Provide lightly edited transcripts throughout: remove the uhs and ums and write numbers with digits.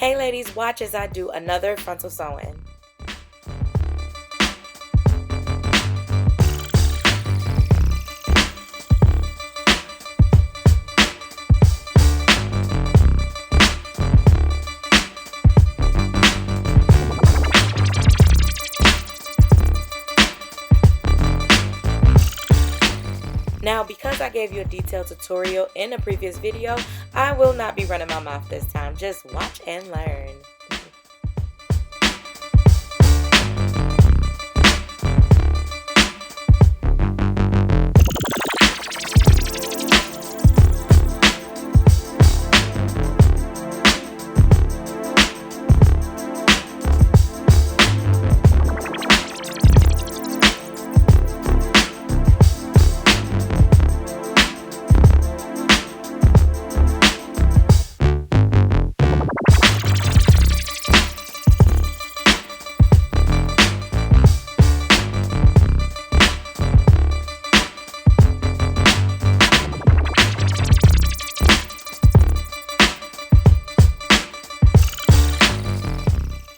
Hey ladies, watch as I do another frontal sewing. Now, because I gave you a detailed tutorial in a previous video, I will not be running my mouth this time. Just watch and learn.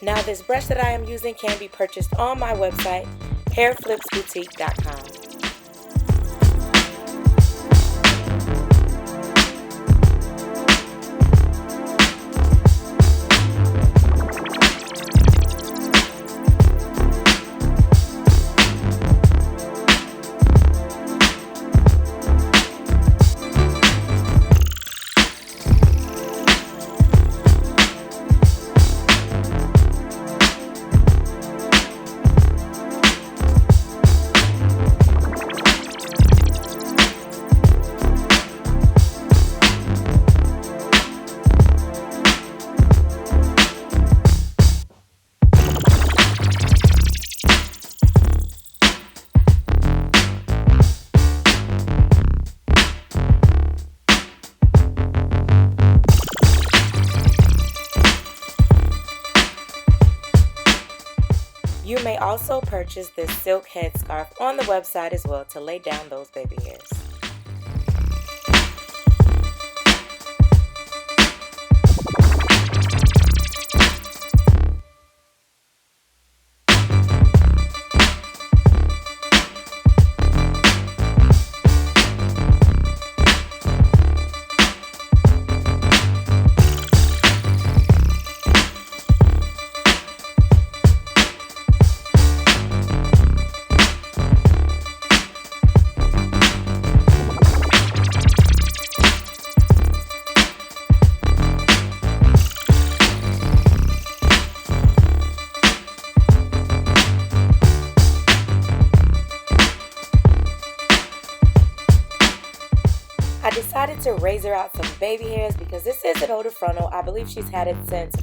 Now, this brush that I am using can be purchased on my website, hairflipsboutique.com. You may also purchase this silk headscarf on the website as well to lay down those baby hairs. I decided to razor out some baby hairs because this is an older frontal. I believe she's had it since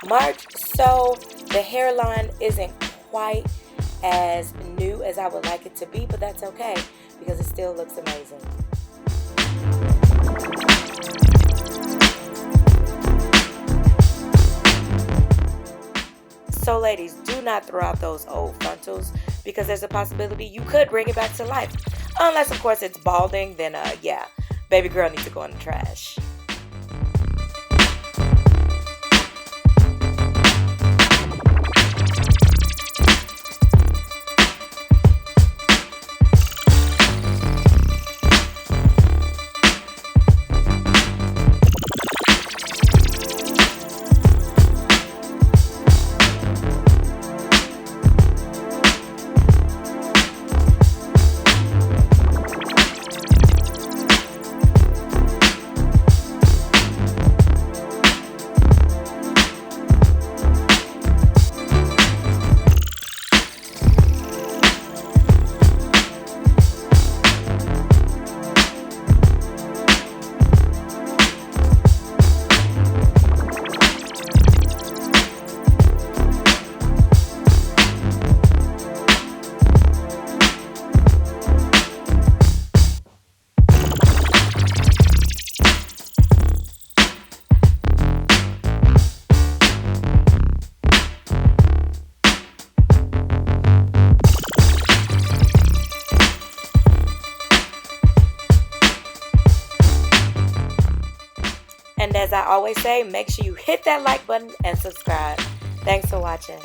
March, so the hairline isn't quite as new as I would like it to be, but that's okay because it still looks amazing. So ladies, do not throw out those old frontals because there's a possibility you could bring it back to life. Unless, of course, it's balding, then yeah. Baby girl needs to go in the trash. And as I always say, make sure you hit that like button and subscribe. Thanks for watching.